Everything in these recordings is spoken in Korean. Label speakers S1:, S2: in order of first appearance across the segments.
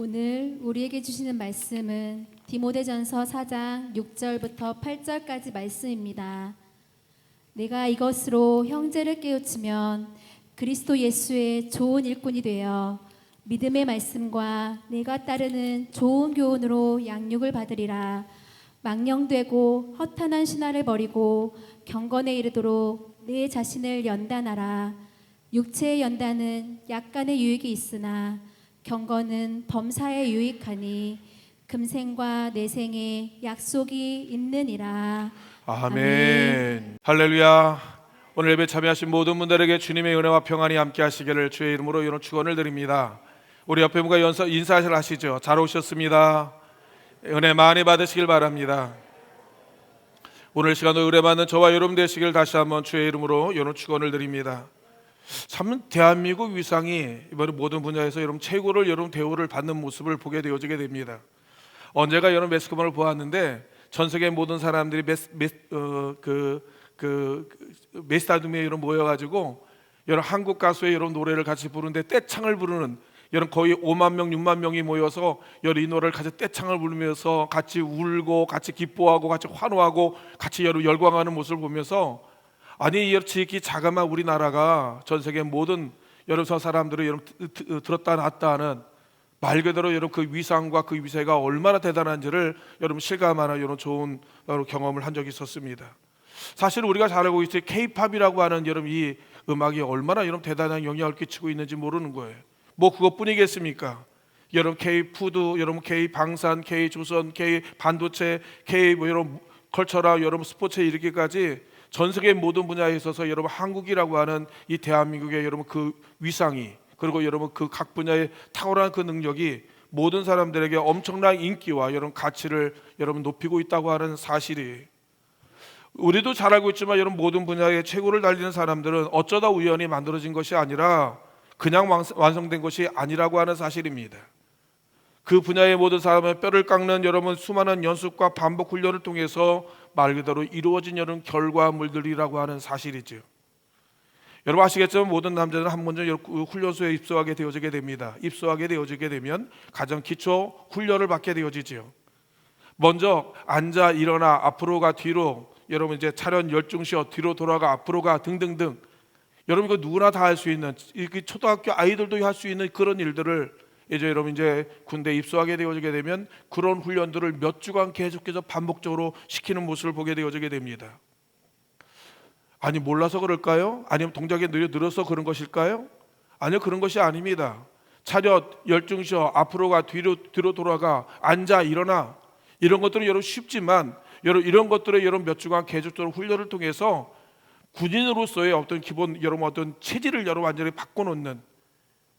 S1: 오늘 우리에게 주시는 말씀은 디모데전서 4장 6절부터 8절까지 말씀입니다. 내가 이것으로 형제를 깨우치면 그리스도 예수의 좋은 일꾼이 되어 믿음의 말씀과 내가 따르는 좋은 교훈으로 양육을 받으리라. 망령되고 허탄한 신화를 버리고 경건에 이르도록 내 자신을 연단하라. 육체의 연단은 약간의 유익이 있으나 경건은 범사에 유익하니 금생과 내생에 약속이 있느니라.
S2: 아멘. 할렐루야. 오늘 예배 참여하신 모든 분들에게 주님의 은혜와 평안이 함께 하시기를 주의 이름으로 이런 축원을 드립니다. 우리 옆에 분과 인사를 하시죠. 잘 오셨습니다. 은혜 많이 받으시길 바랍니다. 오늘 시간도 은혜 받는 저와 여러분 되시길 다시 한번 주의 이름으로 이런 축원을 드립니다. 참 대한민국 위상이 이번 모든 분야에서 여러분 최고를 여러분 대우를 받는 모습을 보게 되어지게 됩니다. 언제가 여러분 매스컴을 보았는데 전 세계 모든 사람들이 메스타둠에 여러분 모여가지고 여러분 한국 가수의 여러분 노래를 같이 부르는데 떼창을 부르는 여러분 거의 5만 명, 6만 명이 모여서 여러분 이 노래를 같이 떼창을 부르면서 같이 울고 같이 기뻐하고 같이 환호하고 같이 여러분 열광하는 모습을 보면서 아니 이렇게 자그마한 우리나라가 전 세계 모든 여러 사람들이 여러분 들었다 놨다 하는 말 그대로 여러분 그 위상과 그 위세가 얼마나 대단한지를 여러분 실감하는 이런 좋은 경험을 한 적이 있었습니다. 사실 우리가 잘 알고 있어요. K-팝이라고 하는 여러분 이 음악이 얼마나 여러분 대단한 영향을 끼치고 있는지 모르는 거예요. 뭐 그것뿐이겠습니까? 여러분 K-푸드, 여러분 K-방산, K-조선, K-반도체, K 뭐 여러분 컬처라 여러분 스포츠에 이르기까지 전 세계 모든 분야에 있어서 여러분 한국이라고 하는 이 대한민국의 여러분 그 위상이 그리고 여러분 그 각 분야의 탁월한 그 능력이 모든 사람들에게 엄청난 인기와 여러분 가치를 여러분 높이고 있다고 하는 사실이 우리도 잘 알고 있지만 여러분 모든 분야의 최고를 달리는 사람들은 어쩌다 우연히 만들어진 것이 아니라 그냥 완성된 것이 아니라고 하는 사실입니다. 그 분야의 모든 사람의 뼈를 깎는 여러분 수많은 연습과 반복 훈련을 통해서 말 그대로 이루어진 여러분 결과물들이라고 하는 사실이죠. 여러분 아시겠지만 모든 남자는 한 번쯤 훈련소에 입소하게 되어지게 됩니다. 입소하게 되어지게 되면 가장 기초 훈련을 받게 되어지죠. 먼저 앉아 일어나 앞으로 가 뒤로 여러분 이제 차렷 열중시어 뒤로 돌아가 앞으로 가 등등등 여러분 이거 누구나 다 할 수 있는 초등학교 아이들도 할 수 있는 그런 일들을 이제 여러분 이제 군대에 입소하게 되어지게 되면 그런 훈련들을 몇 주간 계속해서 반복적으로 시키는 모습을 보게 되어지게 됩니다. 아니 몰라서 그럴까요? 아니면 동작이 늘어서 그런 것일까요? 아니요 그런 것이 아닙니다. 차렷 열중시어 앞으로 가 뒤로 돌아가 앉아 일어나 이런 것들은 여러분 쉽지만 여러분 이런 것들을 여러분 몇 주간 계속적으로 훈련을 통해서 군인으로서의 어떤 기본 여러분 어떤 체질을 여러분 완전히 바꿔놓는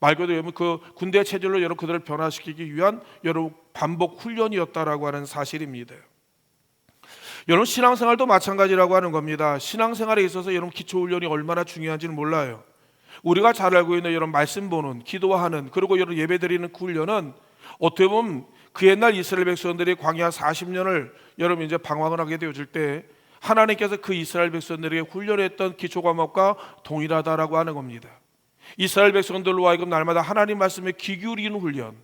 S2: 말 그대로 여러분 그 군대 체질로 여러분 그들을 변화시키기 위한 여러분 반복 훈련이었다라고 하는 사실입니다. 여러분 신앙생활도 마찬가지라고 하는 겁니다. 신앙생활에 있어서 여러분 기초 훈련이 얼마나 중요한지는 몰라요. 우리가 잘 알고 있는 여러분 말씀 보는 기도하는 그리고 여러분 예배드리는 그 훈련은 어떻게 보면 그 옛날 이스라엘 백성들이 광야 40년을 여러분 이제 방황을 하게 되어질 때 하나님께서 그 이스라엘 백성들에게 훈련했던 기초 과목과 동일하다라고 하는 겁니다. 이스라엘 백성들로 하여금 날마다 하나님 말씀에 귀 기울이는 훈련,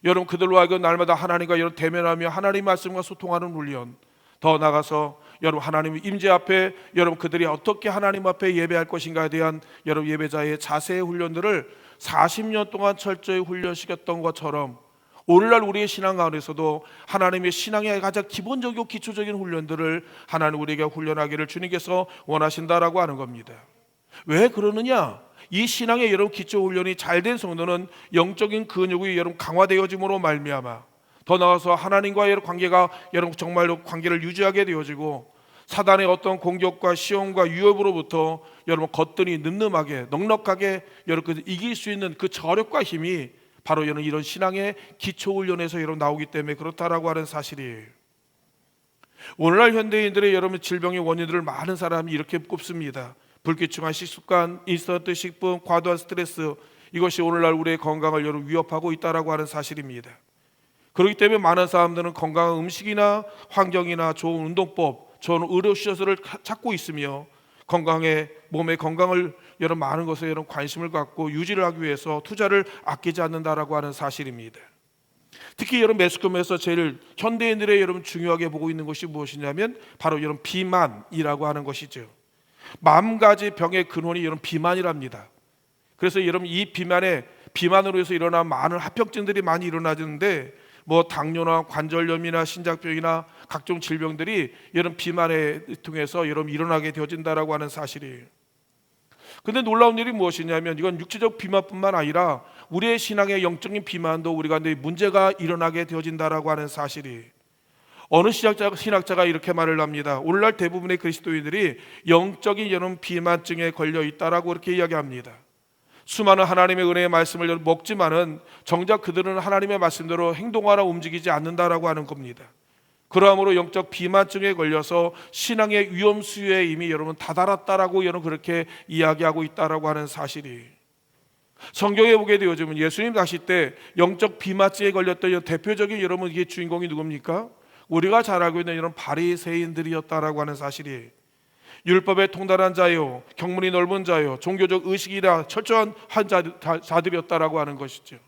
S2: 여러분 그들로 하여금 날마다 하나님과 여러분 대면하며 하나님 말씀과 소통하는 훈련, 더 나아가서 여러분 하나님의 임재 앞에 여러분 그들이 어떻게 하나님 앞에 예배할 것인가에 대한 여러분 예배자의 자세의 훈련들을 40년 동안 철저히 훈련시켰던 것처럼 오늘날 우리의 신앙 가운데서도 하나님의 신앙의 가장 기본적이고 기초적인 훈련들을 하나님 우리에게 훈련하기를 주님께서 원하신다라고 하는 겁니다. 왜 그러느냐? 이 신앙의 여러분 기초 훈련이 잘된 성도는 영적인 근육이 여러분 강화되어짐으로 말미암아 더 나아가서 하나님과의 관계가 여러분 정말로 관계를 유지하게 되어지고 사단의 어떤 공격과 시험과 위협으로부터 여러분 겉들이 늠름하게 넉넉하게 여러분 이길 수 있는 그 저력과 힘이 바로 여러분 이런 신앙의 기초 훈련에서 여러분 나오기 때문에 그렇다라고 하는 사실이에요. 오늘날 현대인들의 여러분 질병의 원인들을 많은 사람이 이렇게 꼽습니다. 불규칙한 식습관, 인스턴트 식품, 과도한 스트레스 이것이 오늘날 우리의 건강을 여러분 위협하고 있다라고 하는 사실입니다. 그렇기 때문에 많은 사람들은 건강한 음식이나 환경이나 좋은 운동법, 좋은 의료 시설을 찾고 있으며 몸의 건강을 여러분 많은 것에 여러분 관심을 갖고 유지를 하기 위해서 투자를 아끼지 않는다라고 하는 사실입니다. 특히 여러분 매스컴에서 제일 현대인들의 여러분 중요하게 보고 있는 것이 무엇이냐면 바로 여러분 비만이라고 하는 것이죠. 40가지 병의 근원이 여러분 비만이랍니다. 그래서 여러분 이 비만으로 해서 일어난 많은 합병증들이 많이 일어나는데 뭐 당뇨나 관절염이나 신장병이나 각종 질병들이 여러분 비만에 통해서 여러분 일어나게 되어진다라고 하는 사실이에요. 근데 놀라운 일이 무엇이냐면 이건 육체적 비만뿐만 아니라 우리의 신앙의 영적인 비만도 우리가 문제가 일어나게 되어진다라고 하는 사실이. 어느 신학자가 이렇게 말을 합니다. 오늘날 대부분의 그리스도인들이 영적인 여러분 비만증에 걸려 있다라고 그렇게 이야기합니다. 수많은 하나님의 은혜의 말씀을 먹지만은 정작 그들은 하나님의 말씀대로 행동하나 움직이지 않는다라고 하는 겁니다. 그러므로 영적 비만증에 걸려서 신앙의 위험 수위에 이미 여러분 다다랐다라고 여러분 그렇게 이야기하고 있다라고 하는 사실이. 성경에 보게 되어지면 예수님 다시 때 영적 비만증에 걸렸던 대표적인 여러분 이게 주인공이 누굽니까? 우리가 잘 알고 있는 이런 바리새인들이었다라고 하는 사실이. 율법에 통달한 자요, 경문이 넓은 자요, 종교적 의식이라 철저한 자들이었다라고 하는 것이죠.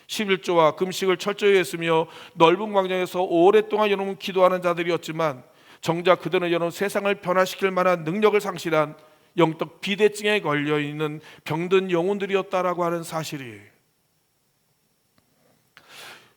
S2: 11조와 금식을 철저히 했으며 넓은 광장에서 오랫동안 여러분 기도하는 자들이었지만 정작 그들은 여러분 세상을 변화시킬 만한 능력을 상실한 영적 비대증에 걸려있는 병든 영혼들이었다라고 하는 사실이에요.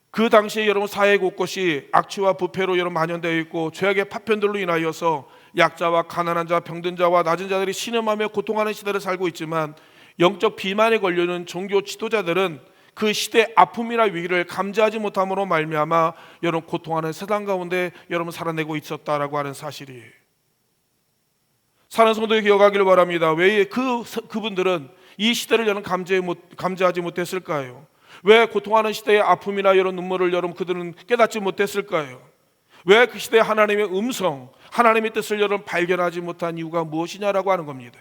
S2: 그 당시에 여러분 사회 곳곳이 악취와 부패로 여러분 만연되어 있고 죄악의 파편들로 인하여서 약자와 가난한 자, 병든 자와 낮은 자들이 신음하며 고통하는 시대를 살고 있지만 영적 비만에 걸려있는 종교 지도자들은 그 시대의 아픔이나 위기를 감지하지 못함으로 말미암아 여러분 고통하는 세상 가운데 여러분 살아내고 있었다라고 하는 사실이에요. 사는 성도에 기억하기를 바랍니다. 왜 그분들은 이 시대를 여러분 감지하지 못했을까요? 왜 고통하는 시대의 아픔이나 이런 눈물을 여러분 그들은 깨닫지 못했을까요? 왜 그 시대의 하나님의 음성, 하나님의 뜻을 여러분 발견하지 못한 이유가 무엇이냐라고 하는 겁니다.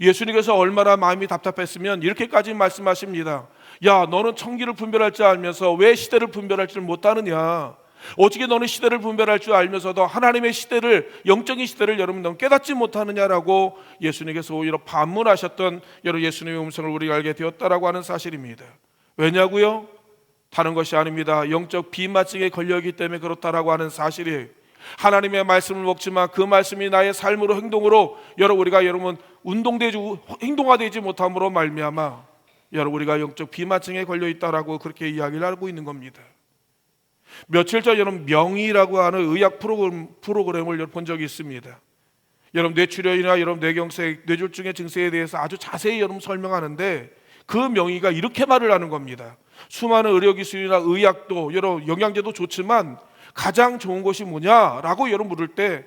S2: 예수님께서 얼마나 마음이 답답했으면 이렇게까지 말씀하십니다. 야, 너는 청기를 분별할 줄 알면서 왜 시대를 분별할 줄 못하느냐? 어떻게 너는 시대를 분별할 줄 알면서도 하나님의 시대를, 영적인 시대를 여러분 넌 깨닫지 못하느냐라고 예수님께서 오히려 반문하셨던 여러분 예수님의 음성을 우리가 알게 되었다라고 하는 사실입니다. 왜냐고요? 다른 것이 아닙니다. 영적 비만증에 걸려있기 때문에 그렇다라고 하는 사실이에요. 하나님의 말씀을 먹지만 그 말씀이 나의 삶으로 행동으로 우리가 여러분 행동화되지 못함으로 말미암아 우리가 영적 비만증에 걸려 있다라고 그렇게 이야기를 하고 있는 겁니다. 며칠 전 여러분 명의라고 하는 의학 프로그램을 본 적이 있습니다. 여러분 뇌출혈이나 여러분 뇌경색, 뇌졸중의 증세에 대해서 아주 자세히 여러분 설명하는데 그 명의가 이렇게 말을 하는 겁니다. 수많은 의료기술이나 의학도 여러 영양제도 좋지만 가장 좋은 것이 뭐냐라고 여러분 물을 때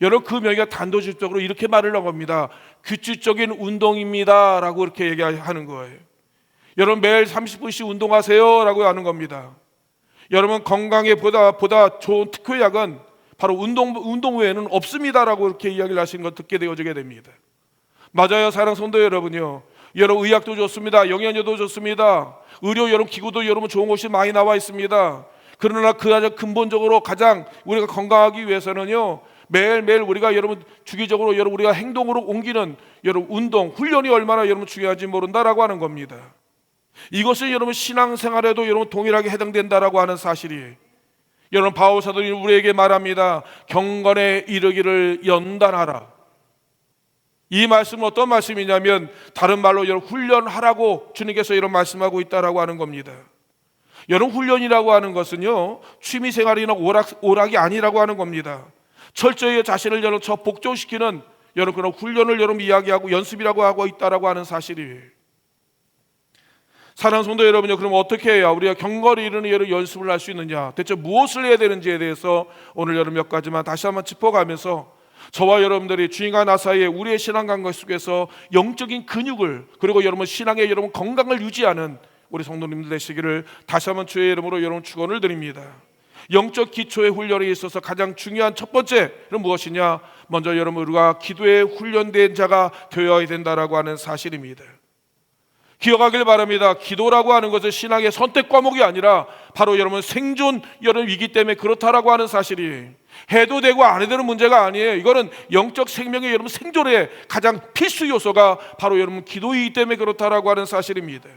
S2: 여러분 그 명의가 단도직입적으로 이렇게 말을 하는 겁니다. 규칙적인 운동입니다 라고 이렇게 얘기하는 거예요. 여러분 매일 30분씩 운동하세요 라고 하는 겁니다. 여러분 건강에 보다 좋은 특효약은 바로 운동 외에는 없습니다 라고 이렇게 이야기를 하시는 걸 듣게 되어지게 됩니다. 맞아요, 사랑 성도 여러분요. 여러분 의학도 좋습니다. 영양제도 좋습니다. 의료 여러분 기구도 여러분 좋은 것이 많이 나와 있습니다. 그러나 가장 근본적으로 가장 우리가 건강하기 위해서는요, 매일매일 우리가 여러분 주기적으로 여러분 우리가 행동으로 옮기는 여러분 운동, 훈련이 얼마나 여러분 중요한지 모른다라고 하는 겁니다. 이것은 여러분 신앙생활에도 여러분 동일하게 해당된다라고 하는 사실이에요. 여러분 바울 사도는 우리에게 말합니다. 경건에 이르기를 연단하라. 이 말씀은 어떤 말씀이냐면 다른 말로 여러분 훈련하라고 주님께서 이런 말씀하고 있다라고 하는 겁니다. 여러분 훈련이라고 하는 것은요 취미생활이나 오락이 아니라고 하는 겁니다. 철저히 자신을 여러분 복종시키는 여러분 그런 훈련을 여러분 이야기하고 연습이라고 하고 있다라고 하는 사실이에요. 사랑하는 성도 여러분요, 그럼 어떻게 해야 우리가 경건에 이르는 여러분 연습을 할 수 있느냐? 대체 무엇을 해야 되는지에 대해서 오늘 여러분 몇 가지만 다시 한번 짚어가면서 저와 여러분들이 주님과 나 사이에 우리의 신앙 관계 속에서 영적인 근육을 그리고 여러분 신앙의 여러분 건강을 유지하는 우리 성도님들 되시기를 다시 한번 주의 이름으로 여러분 축원을 드립니다. 영적 기초의 훈련에 있어서 가장 중요한 첫 번째는 무엇이냐? 먼저 여러분 우리가 기도에 훈련된 자가 되어야 된다라고 하는 사실입니다. 기억하길 바랍니다. 기도라고 하는 것은 신앙의 선택 과목이 아니라 바로 여러분 생존 여러분 위기 때문에 그렇다라고 하는 사실이에요. 해도 되고 안 해도 되는 문제가 아니에요. 이거는 영적 생명의 여러분 생존의 가장 필수 요소가 바로 여러분 기도이기 때문에 그렇다라고 하는 사실입니다.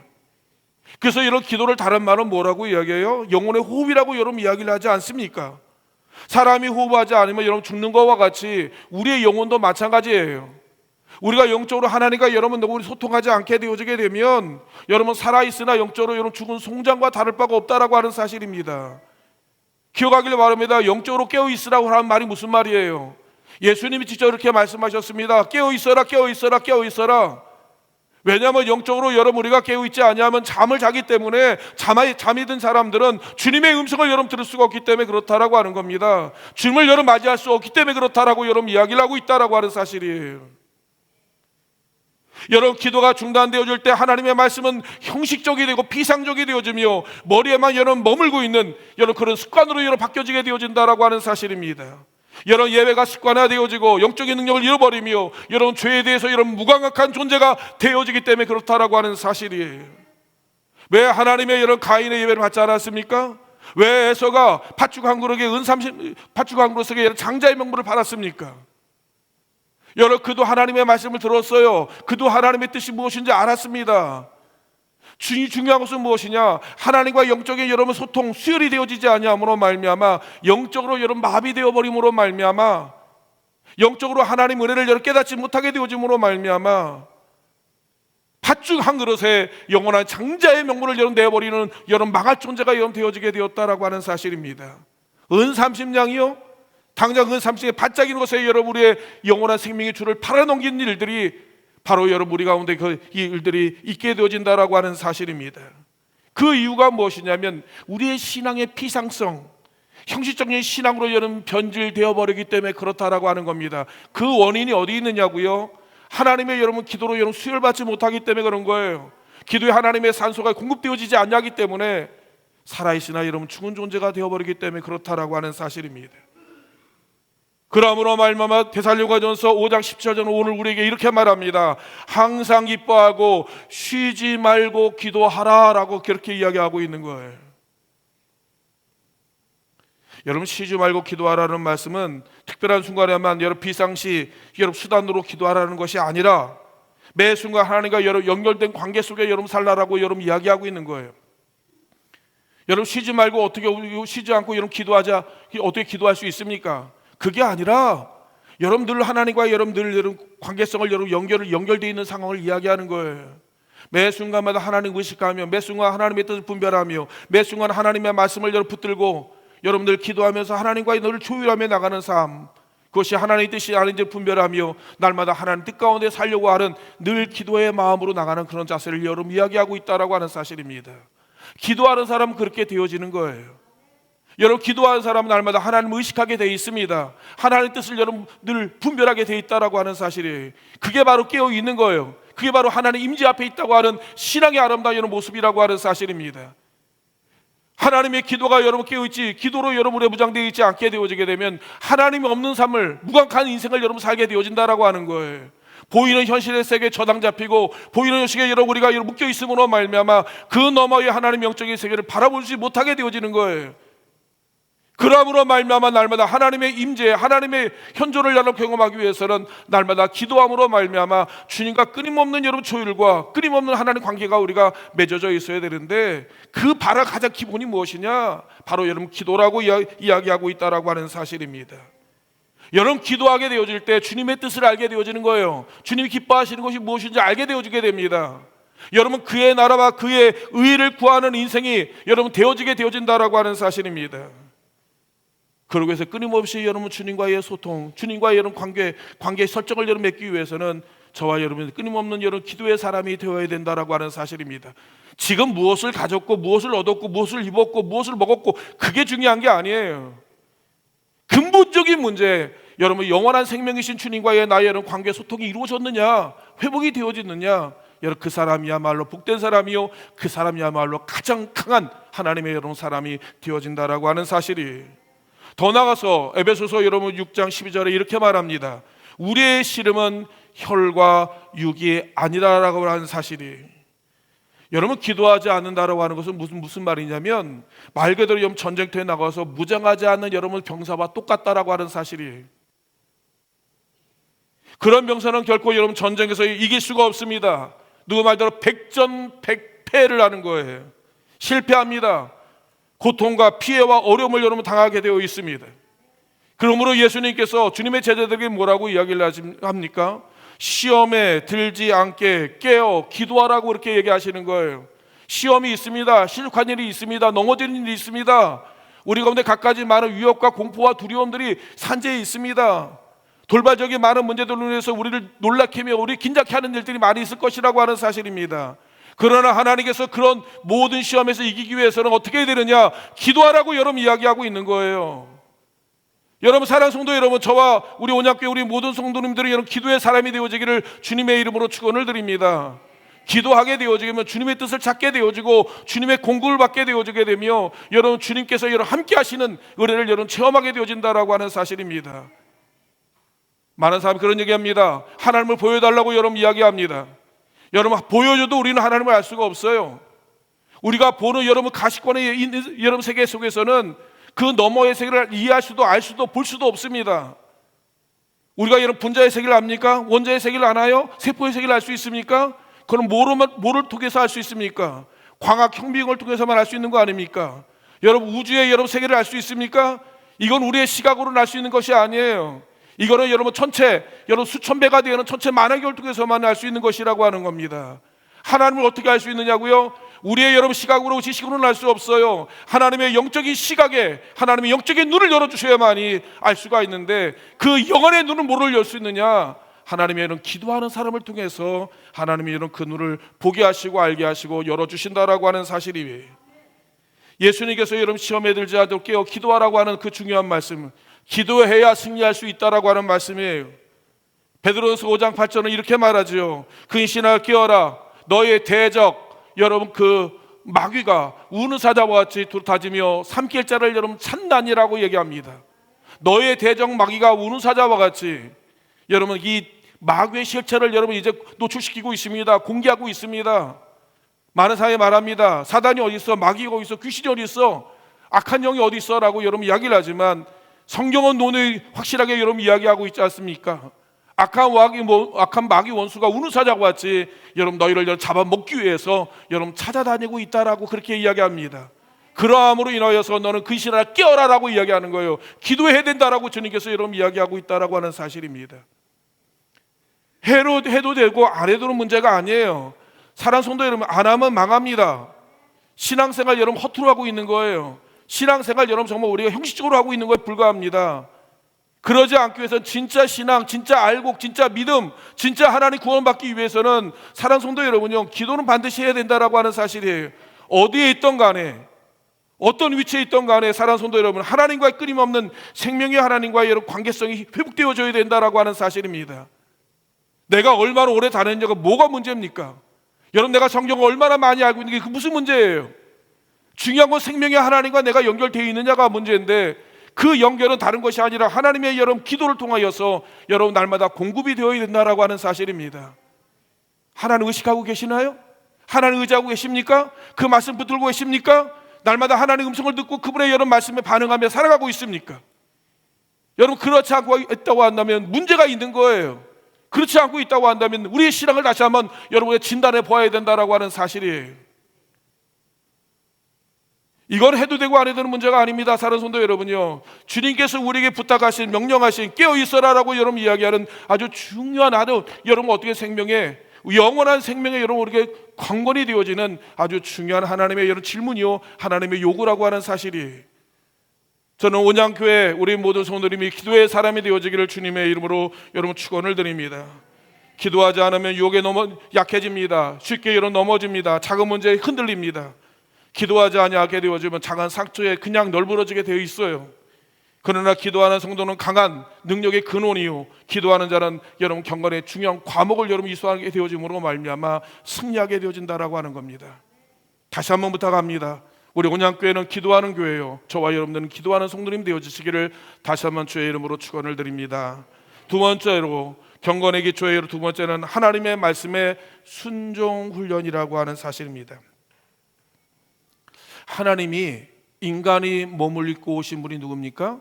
S2: 그래서 이런 기도를 다른 말은 뭐라고 이야기해요? 영혼의 호흡이라고 여러분 이야기를 하지 않습니까? 사람이 호흡하지 않으면 여러분 죽는 것과 같이 우리의 영혼도 마찬가지예요. 우리가 영적으로 하나님과 여러분 우리 소통하지 않게 되어지게 되면 여러분 살아있으나 영적으로 여러분 죽은 송장과 다를 바가 없다라고 하는 사실입니다. 기억하기를 바랍니다. 영적으로 깨어있으라고 하는 말이 무슨 말이에요? 예수님이 직접 이렇게 말씀하셨습니다. 깨어있어라, 깨어있어라, 깨어있어라. 왜냐하면 영적으로 여러분 우리가 깨어있지 아니하면 잠을 자기 때문에 잠이 든 사람들은 주님의 음성을 여러분 들을 수가 없기 때문에 그렇다라고 하는 겁니다. 주님을 여러분 맞이할 수 없기 때문에 그렇다라고 여러분 이야기를 하고 있다라고 하는 사실이에요. 여러분 기도가 중단되어질 때 하나님의 말씀은 형식적이 되고 피상적이 되어지며 머리에만 여러분 머물고 있는 여러분 그런 습관으로 여러분 바뀌어지게 되어진다라고 하는 사실입니다. 여러분 예배가 습관화되어지고 영적인 능력을 잃어버리며 여러분 죄에 대해서 여러분 무감각한 존재가 되어지기 때문에 그렇다라고 하는 사실이에요. 왜 하나님의 여러분 가인의 예배를 받지 않았습니까? 왜 에서가 팥죽 한 그릇에 팥죽 한 그릇에 장자의 명분을 받았습니까? 여러분 그도 하나님의 말씀을 들었어요. 그도 하나님의 뜻이 무엇인지 알았습니다. 중요한 것은 무엇이냐? 하나님과 영적인 여러분 소통 수혈이 되어지지 아니함으로 말미암아 영적으로 여러분 마비되어 버림으로 말미암아 영적으로 하나님 은혜를 여러분 깨닫지 못하게 되어짐으로 말미암아 팥죽 한 그릇에 영원한 장자의 명분을 여러분 내버리는 여러분 망할 존재가 여러분 되어지게 되었다라고 하는 사실입니다. 은 30냥이요? 당장 은 30냥에 반짝이는 것에 여러분 우리의 영원한 생명의 줄을 팔아넘긴 일들이 바로 여러분 우리 가운데 이 일들이 있게 되어진다라고 하는 사실입니다. 그 이유가 무엇이냐면 우리의 신앙의 피상성, 형식적인 신앙으로 여러분 변질되어 버리기 때문에 그렇다라고 하는 겁니다. 그 원인이 어디 있느냐고요? 하나님의 여러분 기도로 여러분 수혈받지 못하기 때문에 그런 거예요. 기도에 하나님의 산소가 공급되어지지 않냐기 때문에 살아있으나 여러분 죽은 존재가 되어버리기 때문에 그렇다라고 하는 사실입니다. 그러므로 말미암아 데살로니가전서 5장 17절은 오늘 우리에게 이렇게 말합니다. 항상 기뻐하고 쉬지 말고 기도하라라고 그렇게 이야기하고 있는 거예요. 여러분 쉬지 말고 기도하라는 말씀은 특별한 순간에만 여러분 비상시 여러분 수단으로 기도하라는 것이 아니라 매 순간 하나님과 여러분 연결된 관계 속에 여러분 살라라고 여러분 이야기하고 있는 거예요. 여러분 쉬지 말고 어떻게 쉬지 않고 여러분 기도하자 어떻게 기도할 수 있습니까? 그게 아니라 여러분들 하나님과 여러분들 관계성을 여러분 연결되어 있는 상황을 이야기하는 거예요. 매 순간마다 하나님 의식하며 매 순간 하나님의 뜻을 분별하며 매 순간 하나님의 말씀을 여러분 붙들고 여러분들 기도하면서 하나님과의 너를 조율하며 나가는 삶, 그것이 하나님의 뜻이 아닌지 분별하며 날마다 하나님 뜻 가운데 살려고 하는 늘 기도의 마음으로 나가는 그런 자세를 여러분 이야기하고 있다라고 하는 사실입니다. 기도하는 사람은 그렇게 되어지는 거예요. 여러분 기도하는 사람은 날마다 하나님을 의식하게 되어 있습니다. 하나님의 뜻을 여러분 늘 분별하게 되어 있다라고 하는 사실이에요. 그게 바로 깨어 있는 거예요. 그게 바로 하나님 임재 앞에 있다고 하는 신앙의 아름다운 이런 모습이라고 하는 사실입니다. 하나님의 기도가 여러분 깨어있지 기도로 여러분의 무장되어 있지 않게 되어지게 되면 하나님이 없는 삶을 무감각한 인생을 여러분 살게 되어진다라고 하는 거예요. 보이는 현실의 세계에 저당 잡히고 보이는 현실에 여러분 우리가 묶여 있음으로 말미암아 그 너머의 하나님 영적인 세계를 바라보지 못하게 되어지는 거예요. 그러므로 말미암아 날마다 하나님의 임재, 하나님의 현존을 여러분 경험하기 위해서는 날마다 기도함으로 말미암아 주님과 끊임없는 여러분 조율과 끊임없는 하나님 관계가 우리가 맺어져 있어야 되는데 그 바로 가장 기본이 무엇이냐? 바로 여러분 기도라고 이야기하고 있다라고 하는 사실입니다. 여러분 기도하게 되어질 때 주님의 뜻을 알게 되어지는 거예요. 주님이 기뻐하시는 것이 무엇인지 알게 되어지게 됩니다. 여러분 그의 나라와 그의 의를 구하는 인생이 여러분 되어지게 되어진다라고 하는 사실입니다. 그러고 해서 끊임없이 여러분 주님과의 소통, 주님과의 여러분 관계의 설정을 여러분 맺기 위해서는 저와 여러분 끊임없는 여러분 기도의 사람이 되어야 된다라고 하는 사실입니다. 지금 무엇을 가졌고 무엇을 얻었고 무엇을 입었고 무엇을 먹었고 그게 중요한 게 아니에요. 근본적인 문제, 여러분 영원한 생명이신 주님과의 나의 여러분 관계 소통이 이루어졌느냐, 회복이 되어졌느냐, 여러분 그 사람이야말로 복된 사람이요 그 사람이야말로 가장 강한 하나님의 여러분 사람이 되어진다라고 하는 사실이. 더 나아가서 에베소서 여러분 6장 12절에 이렇게 말합니다. 우리의 씨름은 혈과 육이 아니라라고 하는 사실이. 여러분 기도하지 않는다라고 하는 것은 무슨 말이냐면 말 그대로 여러분 전쟁터에 나가서 무장하지 않는 여러분 병사와 똑같다라고 하는 사실이에요. 그런 병사는 결코 여러분 전쟁에서 이길 수가 없습니다. 누구 말대로 백전백패를 하는 거예요. 실패합니다. 고통과 피해와 어려움을 여러분 당하게 되어 있습니다. 그러므로 예수님께서 주님의 제자들에게 뭐라고 이야기를 합니까? 시험에 들지 않게 깨어 기도하라고 그렇게 얘기하시는 거예요. 시험이 있습니다. 실족한 일이 있습니다. 넘어지는 일이 있습니다. 우리 가운데 갖가지 많은 위협과 공포와 두려움들이 산재해 있습니다. 돌발적인 많은 문제들로 인해서 우리를 놀라게 하며 우리 긴장케 하는 일들이 많이 있을 것이라고 하는 사실입니다. 그러나 하나님께서 그런 모든 시험에서 이기기 위해서는 어떻게 해야 되느냐? 기도하라고 여러분 이야기하고 있는 거예요. 여러분 사랑 성도 여러분, 저와 우리 온약교회 우리 모든 성도님들이 여러분 기도의 사람이 되어지기를 주님의 이름으로 축원을 드립니다. 기도하게 되어지면 주님의 뜻을 찾게 되어지고 주님의 공급을 받게 되어지게 되며 여러분 주님께서 여러분 함께 하시는 은혜를 여러분 체험하게 되어진다라고 하는 사실입니다. 많은 사람이 그런 얘기합니다. 하나님을 보여달라고 여러분 이야기합니다. 여러분 보여줘도 우리는 하나님을 알 수가 없어요. 우리가 보는 여러분 가시권에 있는 여러분 세계 속에서는 그 너머의 세계를 이해할 수도 알 수도 볼 수도 없습니다. 우리가 여러분 분자의 세계를 압니까? 원자의 세계를 아나요? 세포의 세계를 알 수 있습니까? 그럼 뭐를 통해서 알 수 있습니까? 광학 현미경을 통해서만 알 수 있는 거 아닙니까? 여러분 우주의 여러분 세계를 알 수 있습니까? 이건 우리의 시각으로는 알 수 있는 것이 아니에요. 이거는 여러분 천체, 여러분 수천 배가 되는 천체 만화경을 통해서만 알 수 있는 것이라고 하는 겁니다. 하나님을 어떻게 알 수 있느냐고요? 우리의 여러분 시각으로 지식으로는 알 수 없어요. 하나님의 영적인 시각에 하나님의 영적인 눈을 열어주셔야만이 알 수가 있는데 그 영혼의 눈은 뭐를 열 수 있느냐? 하나님의 이런 기도하는 사람을 통해서 하나님이 이런 그 눈을 보게 하시고 알게 하시고 열어주신다라고 하는 사실이에요. 예수님께서 여러분 시험에 들지 않도록 깨어 기도하라고 하는 그 중요한 말씀, 기도해야 승리할 수 있다라고 하는 말씀이에요. 베드로전서 5장 8절은 이렇게 말하지요. 근신하여 깨어라. 너의 대적 여러분 그 마귀가 우는 사자와 같이 다지며 삼킬 자를 여러분 찾나니라고 얘기합니다. 너의 대적 마귀가 우는 사자와 같이 여러분 이 마귀의 실체를 여러분 이제 노출시키고 있습니다. 공개하고 있습니다. 많은 사람이 말합니다. 사단이 어디 있어? 마귀가 어디 있어? 귀신이 어디 있어? 악한 영이 어디 있어? 라고 여러분 이야기를 하지만 성경은 논의 확실하게 여러분 이야기하고 있지 않습니까? 악한 마귀 원수가 우는 사자와 같이 여러분 너희를 잡아먹기 위해서 여러분 찾아다니고 있다라고 그렇게 이야기합니다. 그러함으로 인하여서 너는 근신하라 깨어라라고 이야기하는 거예요. 기도해야 된다라고 주님께서 여러분 이야기하고 있다라고 하는 사실입니다. 해도 되고 안 해도는 문제가 아니에요. 사랑 성도 여러분, 안 하면 망합니다. 신앙생활 여러분 허투루 하고 있는 거예요. 신앙생활 여러분 정말 우리가 형식적으로 하고 있는 거에 불과합니다. 그러지 않기 위해서는 진짜 신앙, 진짜 알곡, 진짜 믿음, 진짜 하나님 구원받기 위해서는 사랑 성도 여러분요, 기도는 반드시 해야 된다라고 하는 사실이에요. 어디에 있던 간에 어떤 위치에 있던 간에 사랑 성도 여러분, 하나님과의 끊임없는 생명의 하나님과의 여러분 관계성이 회복되어져야 된다라고 하는 사실입니다. 내가 얼마나 오래 다녔냐가 뭐가 문제입니까? 여러분 내가 성경을 얼마나 많이 알고 있는 게 그 무슨 문제예요? 중요한 건 생명의 하나님과 내가 연결되어 있느냐가 문제인데 그 연결은 다른 것이 아니라 하나님의 여러분 기도를 통하여서 여러분 날마다 공급이 되어야 된다라고 하는 사실입니다. 하나님 의식하고 계시나요? 하나님 의지하고 계십니까? 그 말씀 붙들고 계십니까? 날마다 하나님의 음성을 듣고 그분의 여러분 말씀에 반응하며 살아가고 있습니까? 여러분 그렇지 않고 있다고 한다면 문제가 있는 거예요. 그렇지 않고 있다고 한다면 우리의 신앙을 다시 한번 여러분의 진단해 보아야 된다라고 하는 사실이에요. 이건 해도 되고 안 해도 되는 문제가 아닙니다. 사랑하는 성도 여러분요, 주님께서 우리에게 부탁하신 명령하신 깨어 있어라라고 여러분 이야기하는 아주 중요한 여러분 어떻게 생명에 영원한 생명에 여러분 우리에게 관건이 되어지는 아주 중요한 하나님의 여러분 질문이요 하나님의 요구라고 하는 사실이에요. 저는 온양교회 우리 모든 성도님이 기도의 사람이 되어지기를 주님의 이름으로 여러분 축원을 드립니다. 기도하지 않으면 유혹에 약해집니다. 쉽게 여러분 넘어집니다. 작은 문제에 흔들립니다. 기도하지 않게 되어지면 작은 상처에 그냥 널브러지게 되어 있어요. 그러나 기도하는 성도는 강한 능력의 근원이요 기도하는 자는 여러분 경건의 중요한 과목을 여러분 이수하게 되어짐으로 말미암아 승리하게 되어진다라고 하는 겁니다. 다시 한번 부탁합니다. 우리 온양교회는 기도하는 교회요, 저와 여러분들은 기도하는 성도님 되어주시기를 다시 한번 주의 이름으로 축원을 드립니다. 두 번째로 경건의 기초예요. 두 번째는 하나님의 말씀의 순종 훈련이라고 하는 사실입니다. 하나님이 인간이 몸을 입고 오신 분이 누굽니까?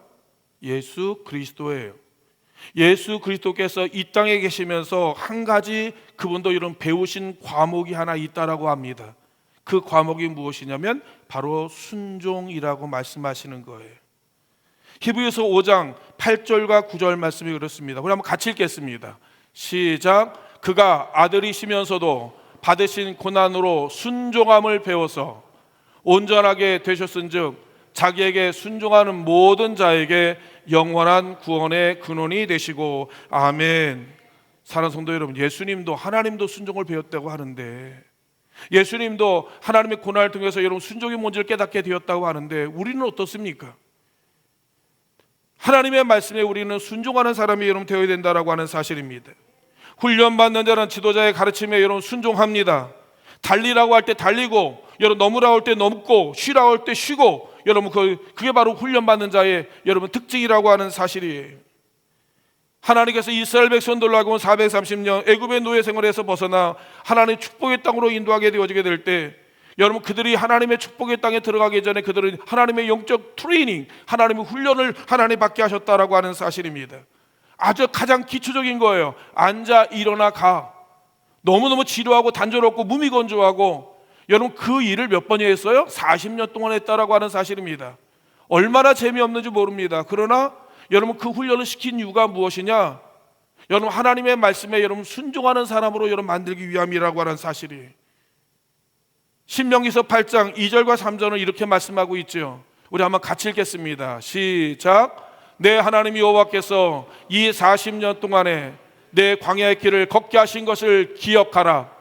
S2: 예수 그리스도예요. 예수 그리스도께서 이 땅에 계시면서 한 가지 그분도 이런 배우신 과목이 하나 있다라고 합니다. 그 과목이 무엇이냐면 바로 순종이라고 말씀하시는 거예요. 히브리서 5장 8절과 9절 말씀이 그렇습니다. 우리 한번 같이 읽겠습니다. 시작. 그가 아들이시면서도 받으신 고난으로 순종함을 배워서 온전하게 되셨은즉 자기에게 순종하는 모든 자에게 영원한 구원의 근원이 되시고 아멘. 사랑하는 성도 여러분, 예수님도 하나님도 순종을 배웠다고 하는데, 예수님도 하나님의 고난을 통해서 여러분 순종의 뭔지를 깨닫게 되었다고 하는데, 우리는 어떻습니까? 하나님의 말씀에 우리는 순종하는 사람이 여러분 되어야 된다라고 하는 사실입니다. 훈련받는 자는 지도자의 가르침에 여러분 순종합니다. 달리라고 할 때 달리고, 여러분 넘으라고 할 때 넘고, 쉬라고 할 때 쉬고, 여러분 그게 바로 훈련받는 자의 여러분 특징이라고 하는 사실이에요. 하나님께서 이스라엘 백성들하고 430년 애굽의 노예 생활에서 벗어나 하나님의 축복의 땅으로 인도하게 되어지게 될 때, 여러분 그들이 하나님의 축복의 땅에 들어가기 전에 그들은 하나님의 영적 트레이닝, 하나님의 훈련을 하나님 받게 하셨다라고 하는 사실입니다. 아주 가장 기초적인 거예요. 앉아 일어나 가. 너무너무 지루하고 단조롭고 무미건조하고, 여러분 그 일을 몇 번이나 했어요? 40년 동안 했다라고 하는 사실입니다. 얼마나 재미없는지 모릅니다. 그러나 여러분 그 훈련을 시킨 이유가 무엇이냐? 여러분 하나님의 말씀에 여러분 순종하는 사람으로 여러분 만들기 위함이라고 하는 사실이. 신명기서 8장 2절과 3절은 이렇게 말씀하고 있죠. 우리 한번 같이 읽겠습니다. 시작. 내 하나님 여호와께서 이 40년 동안에 내 광야의 길을 걷게 하신 것을 기억하라.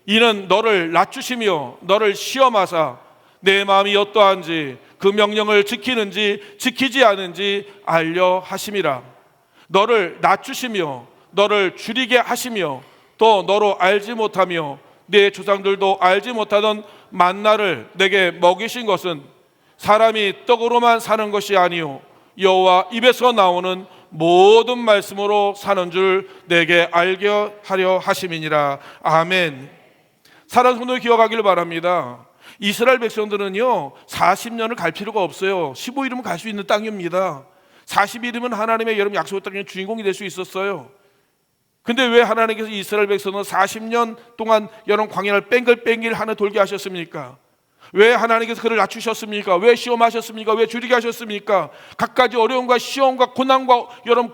S2: 이는 너를 낮추시며 너를 시험하사 내 마음이 어떠한지 그 명령을 지키는지 지키지 않은지 알려 하심이라. 너를 낮추시며 너를 줄이게 하시며 또 너로 알지 못하며 내 조상들도 알지 못하던 만나를 내게 먹이신 것은 사람이 떡으로만 사는 것이 아니요 여호와 입에서 나오는 모든 말씀으로 사는 줄 내게 알게 하려 하심이니라. 아멘. 사랑하는 성도 기억하기를 바랍니다. 이스라엘 백성들은요 40년을 갈 필요가 없어요. 15일이면 갈 수 있는 땅입니다. 40일이면 하나님의 여러분 약속의 땅의 주인공이 될 수 있었어요. 근데 왜 하나님께서 이스라엘 백성은 40년 동안 여러분 광야를 뺑글뺑글 하나 돌게 하셨습니까? 왜 하나님께서 그를 낮추셨습니까? 왜 시험하셨습니까? 왜 줄이게 하셨습니까? 갖가지 어려움과 시험과 고난과 여러분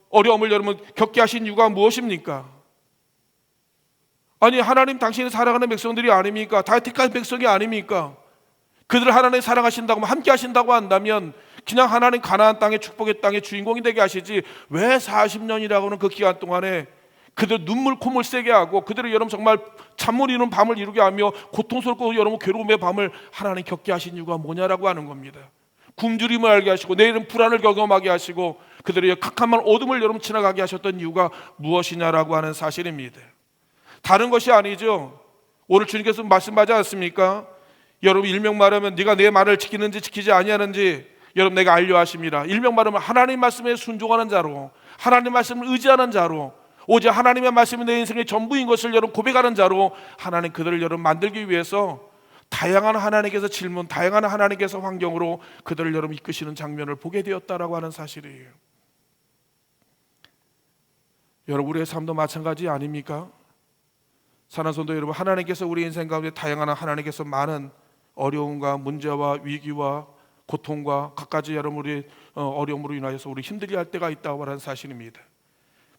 S2: 어려움을 여러분 겪게 하신 이유가 무엇입니까? 아니 하나님 당신이 사랑하는 백성들이 아닙니까? 다 택한 백성이 아닙니까? 그들을 하나님 사랑하신다고 함께 하신다고 한다면 그냥 하나님 가나안 땅의 축복의 땅의 주인공이 되게 하시지, 왜 40년이라고는 그 기간 동안에 그들 눈물 콧물 세게 하고 그들을 여러분 정말 잠 못 이루는 밤을 이루게 하며 고통스럽고 여러분 괴로움의 밤을 하나님 겪게 하신 이유가 뭐냐라고 하는 겁니다. 굶주림을 알게 하시고 내일은 불안을 경험하게 하시고 그들의 캄캄한 어둠을 여러분 지나가게 하셨던 이유가 무엇이냐라고 하는 사실입니다. 다른 것이 아니죠. 오늘 주님께서 말씀하지 않습니까? 여러분 일명 말하면 네가 내 말을 지키는지 지키지 아니하는지 여러분 내가 알려 하십니다. 일명 말하면 하나님 말씀에 순종하는 자로, 하나님 말씀을 의지하는 자로, 오직 하나님의 말씀이 내 인생의 전부인 것을 여러분 고백하는 자로 하나님 그들을 여러분 만들기 위해서 다양한 하나님께서 질문, 다양한 하나님께서 환경으로 그들을 여러분 이끄시는 장면을 보게 되었다라고 하는 사실이에요. 여러분 우리의 삶도 마찬가지 아닙니까? 사랑하는 성도 여러분, 하나님께서 우리 인생 가운데 다양한 하나님께서 많은 어려움과 문제와 위기와 고통과 갖가지 여러분 우리 어려움으로 인하여서 우리 힘들게 할 때가 있다고 하는 사실입니다.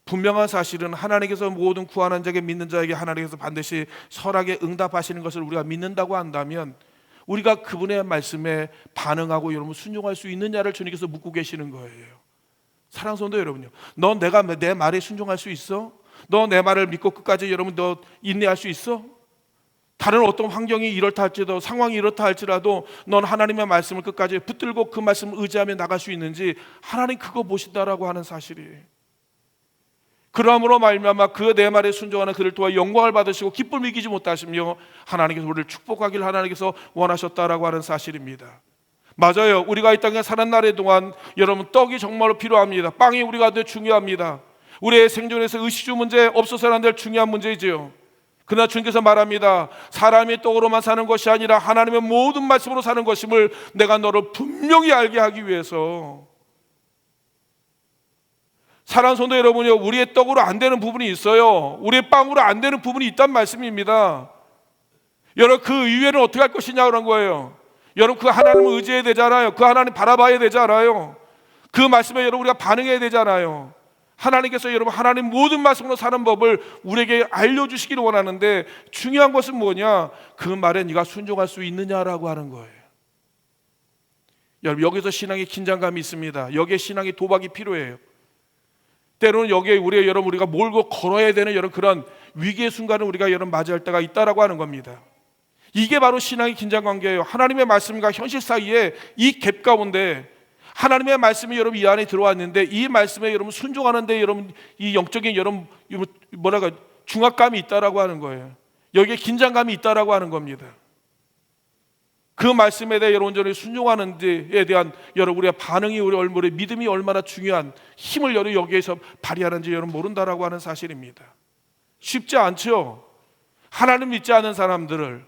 S2: 분명한 사실은 하나님께서 모든 구하는 자에게 믿는 자에게 하나님께서 반드시 선하게 응답하시는 것을 우리가 믿는다고 한다면 우리가 그분의 말씀에 반응하고 여러분 순종할 수 있느냐를 주님께서 묻고 계시는 거예요. 사랑하는 성도 여러분요, 너 내가 내 말에 순종할 수 있어? 너 내 말을 믿고 끝까지 여러분 너 인내할 수 있어? 다른 어떤 환경이 이렇다 할지라도 상황이 이렇다 할지라도 넌 하나님의 말씀을 끝까지 붙들고 그 말씀을 의지하며 나갈 수 있는지 하나님 그거 보신다라고 하는 사실이에요. 그러므로 말미암아 그 내 말에 순종하는 그를 통해 영광을 받으시고 기쁨을 이기지 못하시며 하나님께서 우리를 축복하길 하나님께서 원하셨다라고 하는 사실입니다. 맞아요. 우리가 이 땅에 사는 날의 동안 여러분 떡이 정말로 필요합니다. 빵이 우리가 되게 중요합니다. 우리의 생존에서 의식주 문제 없어서는 안 될 중요한 문제이지요. 그러나 주님께서 말합니다. 사람이 떡으로만 사는 것이 아니라 하나님의 모든 말씀으로 사는 것임을 내가 너를 분명히 알게 하기 위해서 사랑하는 성도 여러분이요, 우리의 떡으로 안 되는 부분이 있어요. 우리의 빵으로 안 되는 부분이 있단 말씀입니다. 여러분, 그 이외에는 어떻게 할 것이냐 그런 거예요. 여러분, 그 하나님을 의지해야 되잖아요. 그 하나님 바라봐야 되잖아요. 그 말씀에 여러분 우리가 반응해야 되잖아요. 하나님께서 여러분 하나님 모든 말씀으로 사는 법을 우리에게 알려주시기를 원하는데, 중요한 것은 뭐냐? 그 말에 네가 순종할 수 있느냐라고 하는 거예요. 여러분, 여기서 신앙의 긴장감이 있습니다. 여기에 신앙의 도박이 필요해요. 때로는 여기에 우리가 몰고 걸어야 되는 여러분 그런 위기의 순간을 우리가 여러분 맞이할 때가 있다라고 하는 겁니다. 이게 바로 신앙의 긴장관계예요. 하나님의 말씀과 현실 사이에 이 갭 가운데 하나님의 말씀이 여러분 이 안에 들어왔는데, 이 말씀에 여러분 순종하는데 여러분 이 영적인 여러분 중압감이 있다라고 하는 거예요. 여기에 긴장감이 있다라고 하는 겁니다. 그 말씀에 대해 여러분 온전히 순종하는 데에 대한 여러분 우리의 반응이, 우리의 믿음이 얼마나 중요한 힘을 여러분 여기에서 발휘하는지 여러분 모른다라고 하는 사실입니다. 쉽지 않죠. 하나님 믿지 않는 사람들을,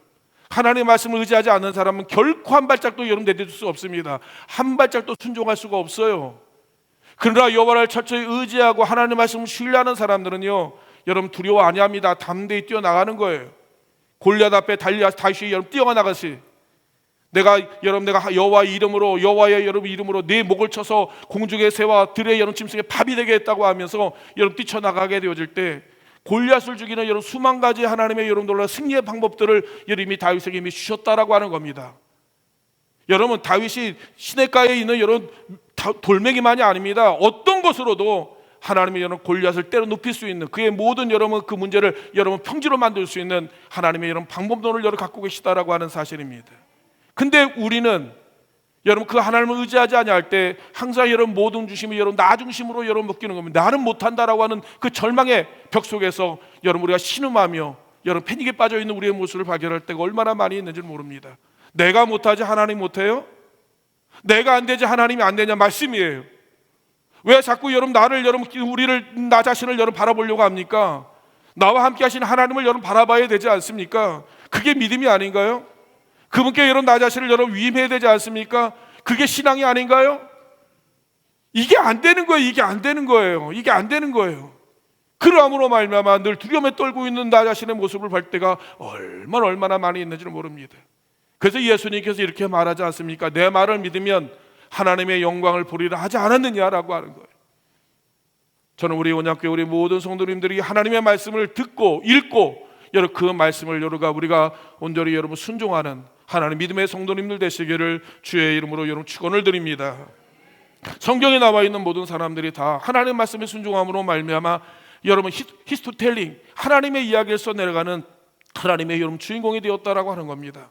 S2: 하나님의 말씀을 의지하지 않는 사람은 결코 한 발짝도 여러분 내딛을 수 없습니다. 한 발짝도 순종할 수가 없어요. 그러나 여호와를 철저히 의지하고 하나님의 말씀을 신뢰하는 사람들은요, 여러분 두려워 아니합니다. 담대히 뛰어나가는 거예요. 골리앗 앞에 다윗이 여러분 뛰어나가시, 내가 여호와의 이름으로, 여호와의 여러분 이름으로 네 목을 쳐서 공중의 새와 들의 여러분 짐승의 밥이 되게 했다고 하면서 여러분 뛰쳐나가게 되어질 때, 골리앗을 죽이는 여러분 수만 가지 하나님의 여러분 놀라운 승리의 방법들을 이미 다윗에게 이미 주셨다라고 하는 겁니다. 여러분, 다윗이 시냇가에 있는 여러분 돌멩이만이 아닙니다. 어떤 것으로도 하나님의 여러분 골리앗을 때려 눕힐 수 있는, 그의 모든 여러분 그 문제를 여러분 평지로 만들 수 있는 하나님의 여러분 방법론을 여러분 갖고 계시다라고 하는 사실입니다. 근데 우리는 여러분 그 하나님을 의지하지 아니할 때 항상 여러분 모든 중심이 여러분 나 중심으로 여러분 묶이는 겁니다. 나는 못한다라고 하는 그 절망의 벽 속에서 여러분 우리가 신음하며 여러분 패닉에 빠져 있는 우리의 모습을 발견할 때가 얼마나 많이 있는지 모릅니다. 내가 못하지 하나님 못해요? 내가 안 되지 하나님이 안 되냐 말씀이에요. 왜 자꾸 우리를 나 자신을 여러분 바라보려고 합니까? 나와 함께 하신 하나님을 여러분 바라봐야 되지 않습니까? 그게 믿음이 아닌가요? 그분께 여러분 나 자신을 여러분 위임해야 되지 않습니까? 그게 신앙이 아닌가요? 이게 안 되는 거예요. 이게 안 되는 거예요. 이게 안 되는 거예요. 그러함으로 말미암아 늘 두려움에 떨고 있는 나 자신의 모습을 볼 때가 얼마나 많이 있는지를 모릅니다. 그래서 예수님께서 이렇게 말하지 않습니까? 내 말을 믿으면 하나님의 영광을 보리라 하지 않았느냐라고 하는 거예요. 저는 우리 온양교회 우리 모든 성도님들이 하나님의 말씀을 듣고 읽고 여러분 그 말씀을 우리가 온전히 여러분 순종하는 하나님 믿음의 성도님들 되시기를 주의 이름으로 여러분 축원을 드립니다. 성경에 나와 있는 모든 사람들이 다 하나님의 말씀에 순종함으로 말미암아 여러분 히스토텔링 하나님의 이야기를 써내려가는 하나님의 여러분 주인공이 되었다라고 하는 겁니다.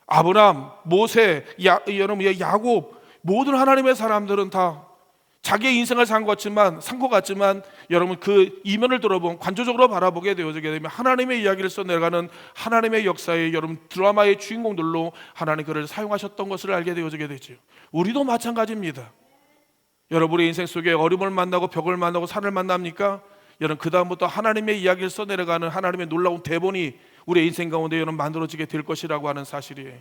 S2: 아브람, 모세, 여러분 야곱 모든 하나님의 사람들은 다 자기의 인생을 산 것 같지만 여러분 그 이면을 들어보면 관조적으로 바라보게 되게 되면 하나님의 이야기를 써내려가는 하나님의 역사의 여러분 드라마의 주인공들로 하나님 그를 사용하셨던 것을 알게 되어지게 되죠. 우리도 마찬가지입니다. 여러분의 인생 속에 어려움을 만나고 벽을 만나고 산을 만납니까? 여러분 그 다음부터 하나님의 이야기를 써내려가는 하나님의 놀라운 대본이 우리의 인생 가운데 여러분 만들어지게 될 것이라고 하는 사실이에요.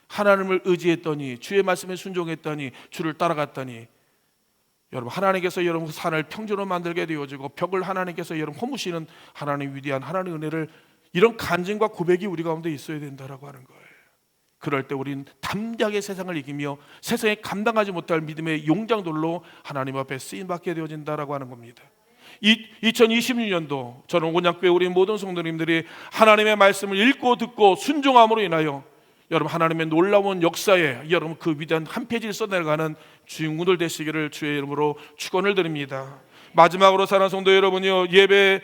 S2: 하나님을 의지했더니 주의 말씀에 순종했더니 주를 따라갔더니 여러분 하나님께서 여러분 산을 평지로 만들게 되어지고 벽을 하나님께서 여러분 허무시는 하나님 위대한 하나님의 은혜를 이런 간증과 고백이 우리 가운데 있어야 된다라고 하는 거예요. 그럴 때 우리는 담대하게 세상을 이기며 세상에 감당하지 못할 믿음의 용장들로 하나님 앞에 쓰임받게 되어진다라고 하는 겁니다. 2026년도 저는 온양교회 우리 모든 성도님들이 하나님의 말씀을 읽고 듣고 순종함으로 인하여 여러분 하나님의 놀라운 역사에 여러분 그 위대한 한 페이지를 써내려가는 주인공들 되시기를 주의 이름으로 축원을 드립니다. 마지막으로 사랑하는 성도 여러분이요, 예배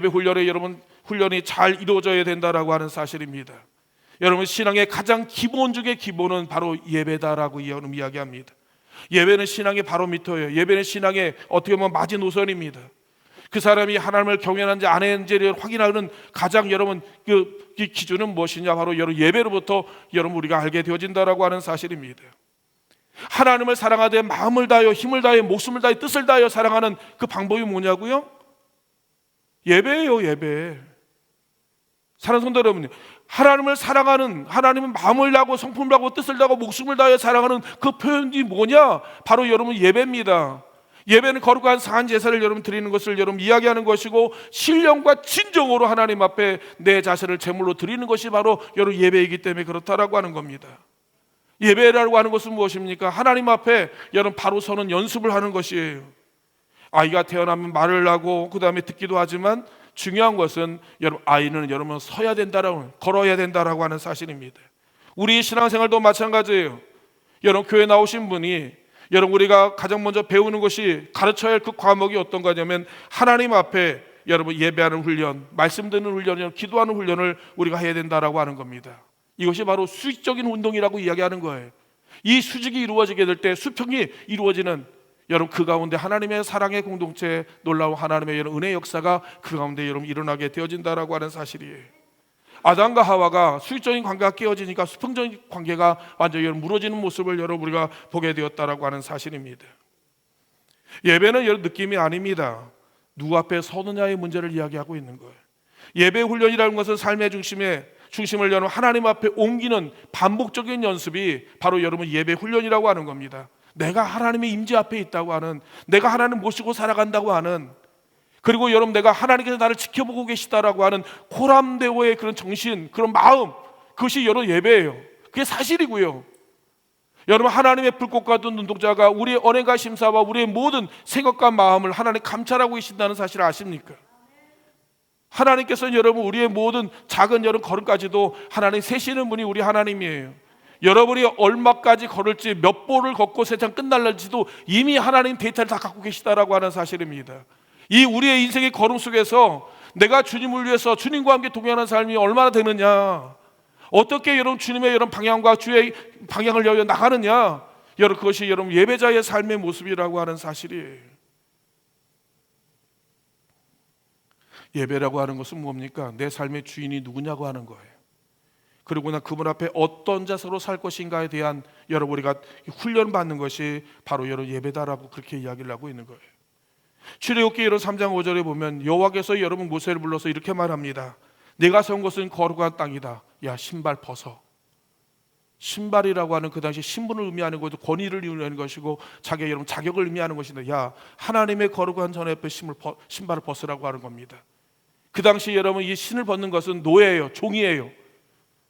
S2: 훈련에 여러분 훈련이 잘 이루어져야 된다라고 하는 사실입니다. 여러분 신앙의 가장 기본 중의 기본은 바로 예배다라고 여러분 이야기합니다. 예배는 신앙의 바로미터예요. 예배는 신앙의 어떻게 보면 마지노선입니다. 그 사람이 하나님을 경외하는지 안 했는지를 확인하는 가장 여러분 그 기준은 무엇이냐? 바로 여러분 예배로부터 여러분 우리가 알게 되어진다라고 하는 사실입니다. 하나님을 사랑하되 마음을 다하여 힘을 다하여 목숨을 다하여 뜻을 다하여 사랑하는 그 방법이 뭐냐고요? 예배예요. 예배. 사랑하는 성도 여러분, 하나님을 사랑하는, 하나님은 마음을 다하고 성품을 다하고 뜻을 다하고 목숨을 다하여 사랑하는 그 표현이 뭐냐? 바로 여러분 예배입니다. 예배는 거룩한 산 제사를 여러분 드리는 것을 여러분 이야기하는 것이고, 신령과 진정으로 하나님 앞에 내 자신을 제물로 드리는 것이 바로 여러분 예배이기 때문에 그렇다라고 하는 겁니다. 예배라고 하는 것은 무엇입니까? 하나님 앞에 여러분 바로 서는 연습을 하는 것이에요. 아이가 태어나면 말을 하고 그 다음에 듣기도 하지만, 중요한 것은 여러분 아이는 여러분 서야 된다라고, 걸어야 된다라고 하는 사실입니다. 우리 신앙생활도 마찬가지예요. 여러분 교회 나오신 분이 여러분 우리가 가장 먼저 배우는 것이, 가르쳐야 할 그 과목이 어떤 거냐면, 하나님 앞에 여러분 예배하는 훈련, 말씀 듣는 훈련, 기도하는 훈련을 우리가 해야 된다라고 하는 겁니다. 이것이 바로 수직적인 운동이라고 이야기하는 거예요. 이 수직이 이루어지게 될 때, 수평이 이루어지는 여러분 그 가운데 하나님의 사랑의 공동체, 놀라운 하나님의 여러분 은혜의 역사가 그 가운데 여러분 일어나게 되어진다라고 하는 사실이에요. 아담과 하와가 수직적인 관계가 깨어지니까 수평적인 관계가 완전히 여러분 무너지는 모습을 여러분 우리가 보게 되었다라고 하는 사실입니다. 예배는 여러분 느낌이 아닙니다. 누구 앞에 서느냐의 문제를 이야기하고 있는 거예요. 예배 훈련이라는 것은 삶의 중심을 여러분 하나님 앞에 옮기는 반복적인 연습이 바로 여러분 예배 훈련이라고 하는 겁니다. 내가 하나님의 임재 앞에 있다고 하는, 내가 하나님 모시고 살아간다고 하는, 그리고 여러분 내가 하나님께서 나를 지켜보고 계시다라고 하는 코람데오의 그런 정신, 그런 마음, 그것이 여러분 예배예요. 그게 사실이고요. 여러분 하나님의 불꽃 같은 눈동자가 우리의 언행과 심사와 우리의 모든 생각과 마음을 하나님 감찰하고 계신다는 사실을 아십니까? 하나님께서는 여러분 우리의 모든 작은 여러분 걸음까지도 하나님 세시는 분이 우리 하나님이에요. 여러분이 얼마까지 걸을지, 몇 볼을 걷고 세상 끝날지도 이미 하나님 데이터를 다 갖고 계시다라고 하는 사실입니다. 이 우리의 인생의 걸음 속에서 내가 주님을 위해서 주님과 함께 동행하는 삶이 얼마나 되느냐, 어떻게 여러분 주님의 여러분 방향과 주의 방향을 여겨 나가느냐, 여러분 그것이 여러분 예배자의 삶의 모습이라고 하는 사실이에요. 예배라고 하는 것은 뭡니까? 내 삶의 주인이 누구냐고 하는 거예요. 그리고 난 그분 앞에 어떤 자세로 살 것인가에 대한 여러분 우리가 훈련받는 것이 바로 여러분 예배다라고 그렇게 이야기를 하고 있는 거예요. 출애굽기 3장 5절에 보면 여호와께서 여러분 모세를 불러서 이렇게 말합니다. 내가 세운 것은 거룩한 땅이다. 야 신발 벗어. 신발이라고 하는 그 당시 신분을 의미하는 것도 권위를 의미하는 것이고 자기의 여러분 자격을 의미하는 것인데, 야 하나님의 거룩한 전 앞에 신발을 벗으라고 하는 겁니다. 그 당시 여러분 이 신을 벗는 것은 노예예요, 종이에요.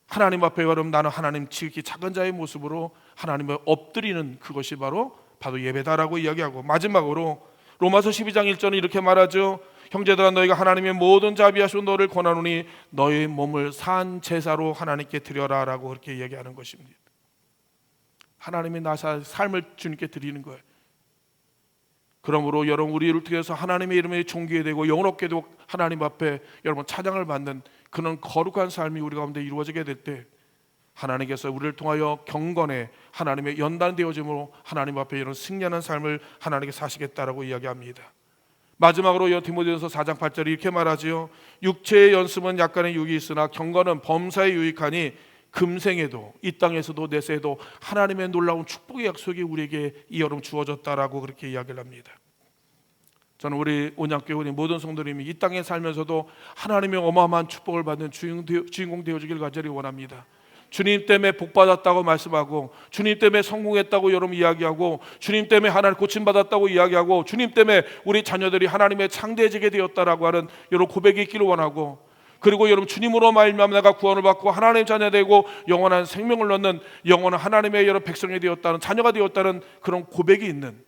S2: 하나님 앞에 여러분 나는 하나님 지극히 작은 자의 모습으로 하나님을 엎드리는 그것이 바로 예배다라고 이야기하고, 마지막으로 로마서 12장 1절은 이렇게 말하죠. 형제들아 너희가 하나님의 모든 자비하시고 너를 권하노니 너희 몸을 산 제사로 하나님께 드려라 라고 그렇게 이야기하는 것입니다. 하나님의 나사 삶을 주님께 드리는 거예요. 그러므로 여러분 우리를 통해서 하나님의 이름에 존귀해 되고 영원롭게 되고 하나님 앞에 여러분 찬양을 받는 그런 거룩한 삶이 우리 가운데 이루어지게 될 때, 하나님께서 우리를 통하여 경건에 하나님의 연단되어짐으로 하나님 앞에 이런 승리하는 삶을 하나님께 사시겠다라고 이야기합니다. 마지막으로 디모데전서 4장 8절이 이렇게 말하지요. 육체의 연습은 약간의 유익이 있으나 경건은 범사에 유익하니 금생에도 이 땅에서도 내세에도 하나님의 놀라운 축복의 약속이 우리에게 이 여름 주어졌다라고 그렇게 이야기를 합니다. 저는 우리 온양교회 모든 성도님이 이 땅에 살면서도 하나님의 어마어마한 축복을 받는 주인공 되어주길 간절히 원합니다. 주님 때문에 복받았다고 말씀하고, 주님 때문에 성공했다고 여러분 이야기하고, 주님 때문에 하나님 고침받았다고 이야기하고, 주님 때문에 우리 자녀들이 하나님의 창대해지게 되었다라고 하는 여러분 고백이 있기를 원하고, 그리고 여러분 주님으로 말미암아 내가 구원을 받고 하나님 자녀 되고 영원한 생명을 얻는 영원한 하나님의 여러분 백성이 되었다는, 자녀가 되었다는 그런 고백이 있는,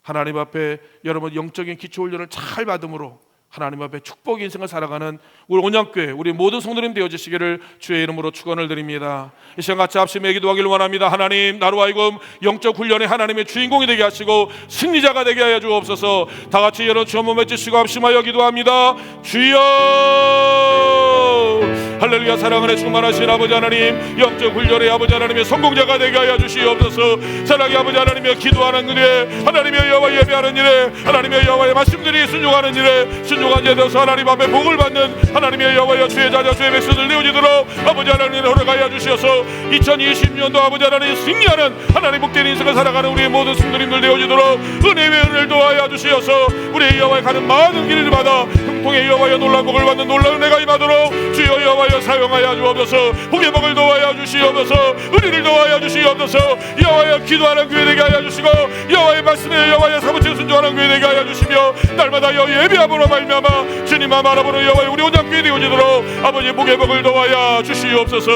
S2: 하나님 앞에 여러분 영적인 기초훈련을 잘 받음으로 하나님 앞에 축복 인생을 살아가는 우리 온양교회 우리 모든 성도님 되어주시기를 주의 이름으로 축원을 드립니다. 이 시간 같이 합심해 기도하기를 원합니다. 하나님, 나로 하여금 영적 훈련의 하나님의 주인공이 되게 하시고 승리자가 되게 하여 주옵소서. 다 같이 여러분 주 한번 외치시고 합심하여 기도합니다. 주여 할렐루야. 사랑을 충만하신 아버지 하나님, 영적 훈련의 아버지 하나님의 성공자가 되게 하여 주시옵소서. 사랑의 아버지 하나님의 기도하는 일에, 하나님의 여호와 예배하는 일에, 하나님의 여호와의 말씀들이 순종하는 일에 순종한 자 되어서 하나님 앞에 복을 받는 하나님의 여호와여 주의 자녀 주의 백성들 되어지도록 아버지 하나님 허락하여 주시어서 2020년도 아버지 하나님 승리하는 하나님 복된 인생을 살아가는 우리의 모든 성도님들 되어지도록 은혜의 은혜를 도하여 주시어서 우리의 여호와에 가는 많은 길을 받아 통해 여호와의 놀라운 복을 받는 놀라운 은혜가 임하도록 주여 여호와여 사용하여 주옵소서. 복의 복을 도와여 주시옵소서. 은혜를 도와여 주시옵소서. 여호와여 기도하는 교회 되게 하여 주시고 여호와의 말씀에 여호와의 사무치에 순종하는 교회 되게 하여 주시며 날마다 여호와의 예배함으로 말미암아 주님만 바라보는 여호와의 우리 온전 교회 되어지도록 아버지 복의 복을 도와여 주시옵소서.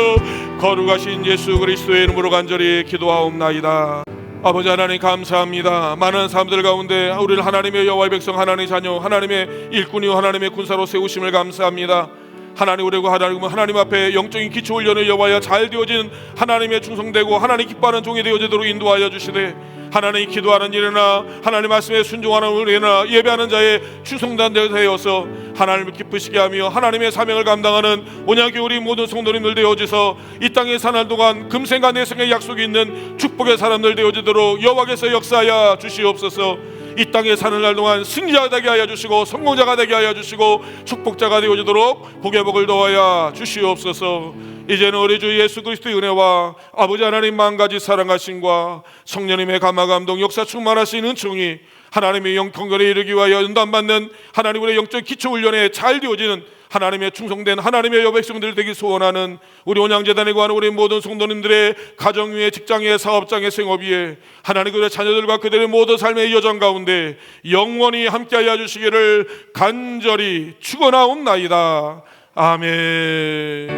S2: 거룩하신 예수 그리스도의 이름으로 간절히 기도하옵나이다. 아버지 하나님 감사합니다. 많은 사람들 가운데 우리를 하나님의 여호와의 백성, 하나님의 자녀, 하나님의 일꾼이요 하나님의 군사로 세우심을 감사합니다. 하나님 우리가 하나님 앞에 영적인 기초 훈련을 여호와여 잘 되어진 하나님의 충성되고 하나님 기뻐하는 종이 되어지도록 인도하여 주시되 하나님 기도하는 일이나 하나님 말씀에 순종하는 우리나 예배하는 자의 충성단 되어서 하나님을 기쁘시게 하며 하나님의 사명을 감당하는 온양교회 우리 모든 성도님들 되어지서 이 땅에 사는 동안 금생과 내생의 약속이 있는 축복의 사람들 되어지도록 여호와께서 역사하여 주시옵소서. 이 땅에 사는 날 동안 승리자가 되게 하여 주시고 성공자가 되게 하여 주시고 축복자가 되어지도록 복의 복을 도와야 주시옵소서. 이제는 우리 주 예수 그리스도의 은혜와 아버지 하나님 만가지 사랑하심과 성령님의 감화감동 역사 충만하신 은총이 하나님의 영통결에 이르기 위하여 연단받는 하나님 우리의 영적 기초훈련에 잘 되어지는 하나님의 충성된 하나님의 여백성들 되기 소원하는 우리 온양재단에 관한 우리 모든 성도님들의 가정 위에 직장 위에 사업장 위에 생업 위에 하나님 그들의 자녀들과 그들의 모든 삶의 여정 가운데 영원히 함께하여 주시기를 간절히 축원하옵나이다. 아멘.